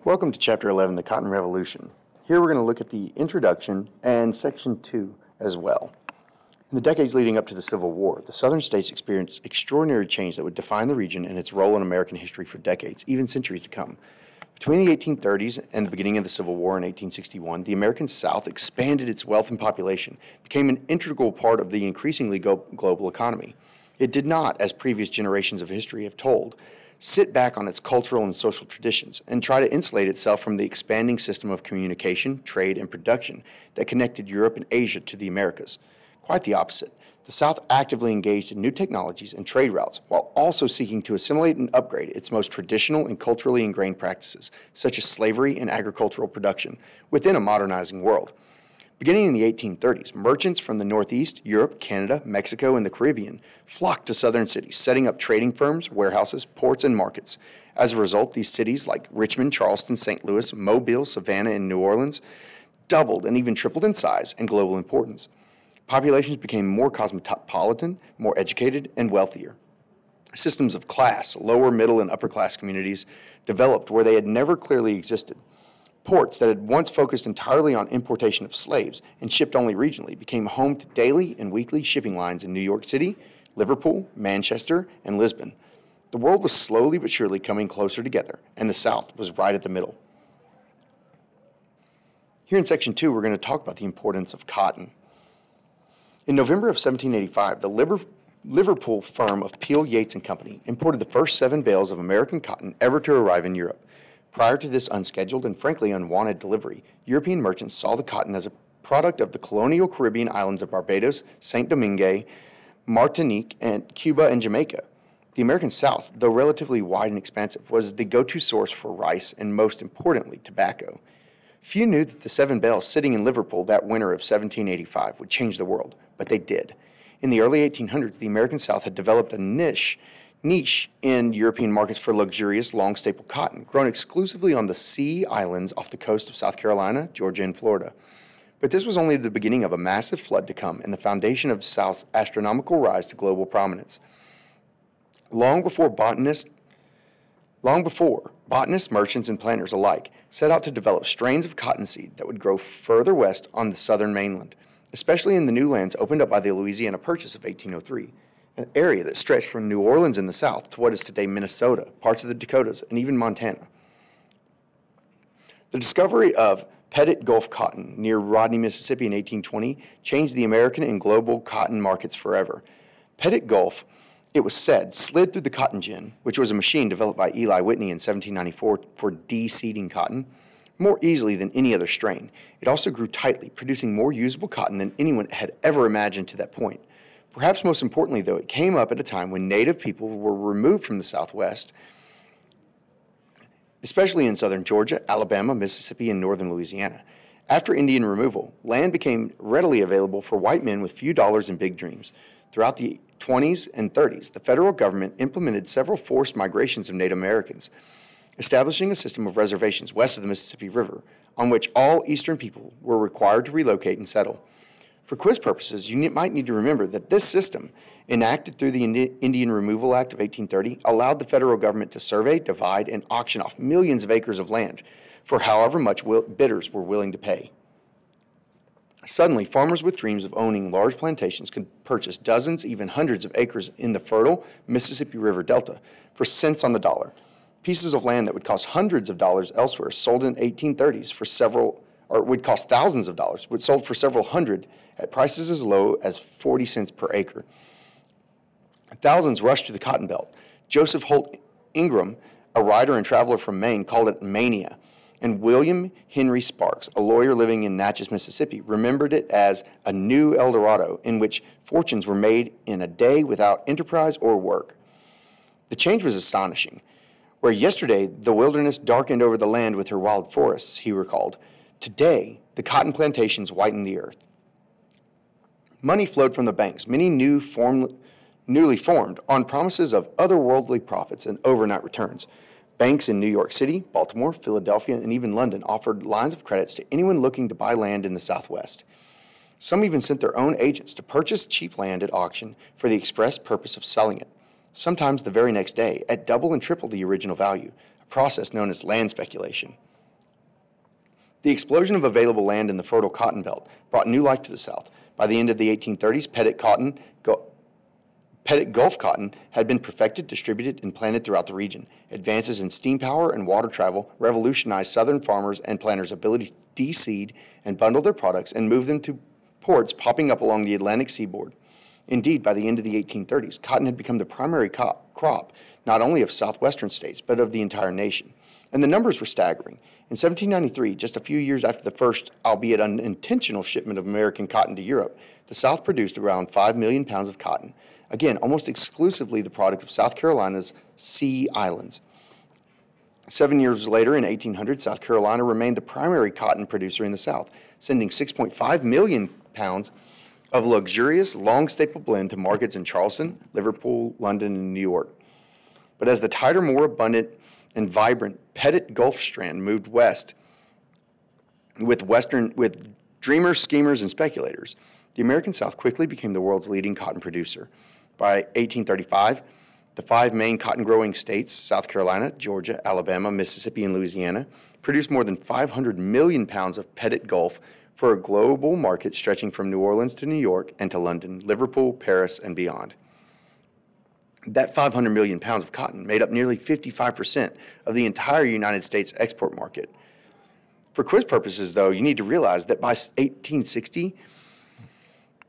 Welcome to Chapter 11, The Cotton Revolution. Here we're going to look at the introduction and Section 2 as well. In the decades leading up to the Civil War, the southern states experienced extraordinary change that would define the region and its role in American history for decades, even centuries to come. Between the 1830s and the beginning of the Civil War in 1861, the American South expanded its wealth and population, became an integral part of the increasingly global economy. It did not, as previous generations of history have told, sit back on its cultural and social traditions and try to insulate itself from the expanding system of communication, trade, and production that connected Europe and Asia to the Americas. Quite the opposite. The South actively engaged in new technologies and trade routes while also seeking to assimilate and upgrade its most traditional and culturally ingrained practices, such as slavery and agricultural production, within a modernizing world. Beginning in the 1830s, merchants from the Northeast, Europe, Canada, Mexico, and the Caribbean flocked to southern cities, setting up trading firms, warehouses, ports, and markets. As a result, these cities like Richmond, Charleston, St. Louis, Mobile, Savannah, and New Orleans doubled and even tripled in size and global importance. Populations became more cosmopolitan, more educated, and wealthier. Systems of class, lower, middle, and upper class communities developed where they had never clearly existed. Ports that had once focused entirely on importation of slaves and shipped only regionally became home to daily and weekly shipping lines in New York City, Liverpool, Manchester, and Lisbon. The world was slowly but surely coming closer together, and the South was right at the middle. Here in Section 2, we're going to talk about the importance of cotton. In November of 1785, the Liverpool firm of Peel, Yates & Company imported the first 7 bales of American cotton ever to arrive in Europe. Prior to this unscheduled and frankly unwanted delivery, European merchants saw the cotton as a product of the colonial Caribbean islands of Barbados, Saint Domingue, Martinique, and Cuba and Jamaica. The American South, though relatively wide and expansive, was the go-to source for rice and, most importantly, tobacco. Few knew that the 7 bales sitting in Liverpool that winter of 1785 would change the world, but they did. In the early 1800s, the American South had developed a niche in European markets for luxurious long staple cotton, grown exclusively on the sea islands off the coast of South Carolina, Georgia, and Florida. But this was only the beginning of a massive flood to come and the foundation of the South's astronomical rise to global prominence. Long before botanists, merchants, and planters alike set out to develop strains of cottonseed that would grow further west on the southern mainland, especially in the new lands opened up by the Louisiana Purchase of 1803. An area that stretched from New Orleans in the south to what is today Minnesota, parts of the Dakotas, and even Montana. The discovery of Pettit Gulf cotton near Rodney, Mississippi in 1820 changed the American and global cotton markets forever. Pettit Gulf, it was said, slid through the cotton gin, which was a machine developed by Eli Whitney in 1794 for de-seeding cotton, more easily than any other strain. It also grew tightly, producing more usable cotton than anyone had ever imagined to that point. Perhaps most importantly, though, it came up at a time when native people were removed from the Southwest, especially in southern Georgia, Alabama, Mississippi, and northern Louisiana. After Indian removal, land became readily available for white men with few dollars and big dreams. Throughout the 20s and 30s, the federal government implemented several forced migrations of Native Americans, establishing a system of reservations west of the Mississippi River, on which all eastern people were required to relocate and settle. For quiz purposes, you might need to remember that this system, enacted through the Indian Removal Act of 1830, allowed the federal government to survey, divide, and auction off millions of acres of land for however much bidders were willing to pay. Suddenly, farmers with dreams of owning large plantations could purchase dozens, even hundreds of acres in the fertile Mississippi River Delta for cents on the dollar. Pieces of land that would cost hundreds of dollars elsewhere sold in 1830s would cost thousands of dollars, would sold for several hundred at prices as low as 40 cents per acre. Thousands rushed to the Cotton Belt. Joseph Holt Ingram, a writer and traveler from Maine, called it mania, and William Henry Sparks, a lawyer living in Natchez, Mississippi, remembered it as a new El Dorado in which fortunes were made in a day without enterprise or work. The change was astonishing. Where yesterday the wilderness darkened over the land with her wild forests, he recalled, today the cotton plantations whitened the earth. Money flowed from the banks, many newly formed, on promises of otherworldly profits and overnight returns. Banks in New York City, Baltimore, Philadelphia, and even London offered lines of credits to anyone looking to buy land in the Southwest. Some even sent their own agents to purchase cheap land at auction for the express purpose of selling it, sometimes the very next day, at double and triple the original value, a process known as land speculation. The explosion of available land in the fertile cotton belt brought new life to the South. By the end of the 1830s, Pettit Gulf cotton had been perfected, distributed, and planted throughout the region. Advances in steam power and water travel revolutionized Southern farmers and planters' ability to de-seed and bundle their products and move them to ports popping up along the Atlantic seaboard. Indeed, by the end of the 1830s, cotton had become the primary crop not only of southwestern states, but of the entire nation. And the numbers were staggering. In 1793, just a few years after the first, albeit unintentional, shipment of American cotton to Europe, the South produced around 5 million pounds of cotton, again, almost exclusively the product of South Carolina's Sea Islands. 7 years later, in 1800, South Carolina remained the primary cotton producer in the South, sending 6.5 million pounds of luxurious, long staple blend to markets in Charleston, Liverpool, London, and New York. But as the tighter, more abundant, and vibrant Pettit Gulf strand moved west with dreamers, schemers, and speculators, the American South quickly became the world's leading cotton producer. By 1835, the 5 main cotton-growing states, South Carolina, Georgia, Alabama, Mississippi, and Louisiana, produced more than 500 million pounds of Pettit Gulf for a global market stretching from New Orleans to New York and to London, Liverpool, Paris, and beyond. That 500 million pounds of cotton made up nearly 55% of the entire United States export market. For quiz purposes, though, you need to realize that by 1860,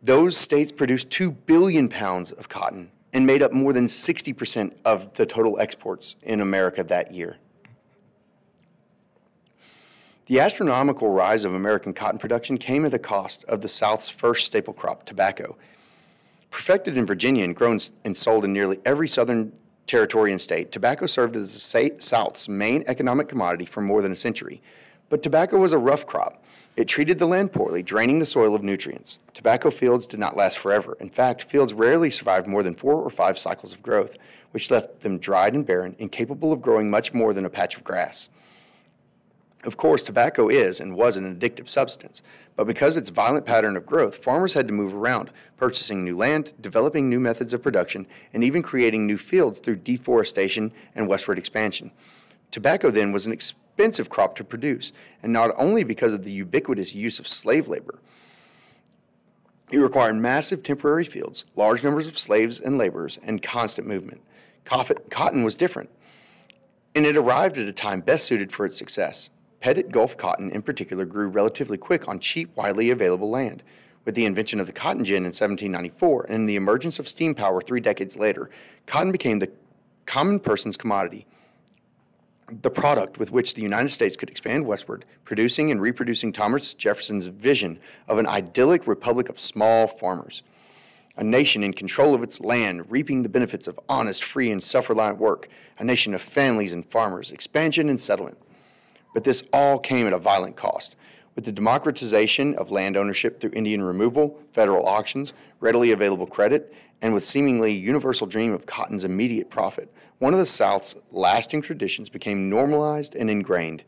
those states produced 2 billion pounds of cotton and made up more than 60% of the total exports in America that year. The astronomical rise of American cotton production came at the cost of the South's first staple crop, tobacco. Perfected in Virginia and grown and sold in nearly every southern territory and state, tobacco served as the South's main economic commodity for more than a century. But tobacco was a rough crop. It treated the land poorly, draining the soil of nutrients. Tobacco fields did not last forever. In fact, fields rarely survived more than 4 or 5 cycles of growth, which left them dried and barren, incapable of growing much more than a patch of grass. Of course, tobacco is and was an addictive substance, but because of its violent pattern of growth, farmers had to move around, purchasing new land, developing new methods of production, and even creating new fields through deforestation and westward expansion. Tobacco then was an expensive crop to produce, and not only because of the ubiquitous use of slave labor. It required massive temporary fields, large numbers of slaves and laborers, and constant movement. Cotton was different, and it arrived at a time best suited for its success. Pettit Gulf cotton in particular grew relatively quick on cheap, widely available land. With the invention of the cotton gin in 1794 and the emergence of steam power 3 decades later, cotton became the common person's commodity, the product with which the United States could expand westward, producing and reproducing Thomas Jefferson's vision of an idyllic republic of small farmers, a nation in control of its land, reaping the benefits of honest, free, and self-reliant work, a nation of families and farmers, expansion and settlement. But this all came at a violent cost. With the democratization of land ownership through Indian removal, federal auctions, readily available credit, and with seemingly universal dream of cotton's immediate profit, one of the South's lasting traditions became normalized and ingrained.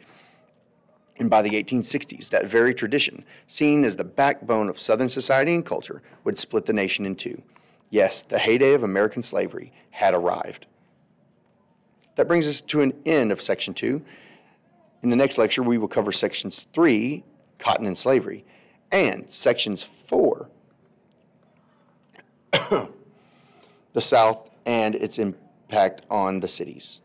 And by the 1860s, that very tradition, seen as the backbone of Southern society and culture, would split the nation in two. Yes, the heyday of American slavery had arrived. That brings us to an end of Section 2. In the next lecture, we will cover Sections 3, Cotton and Slavery, and Sections 4, the South and its impact on the cities.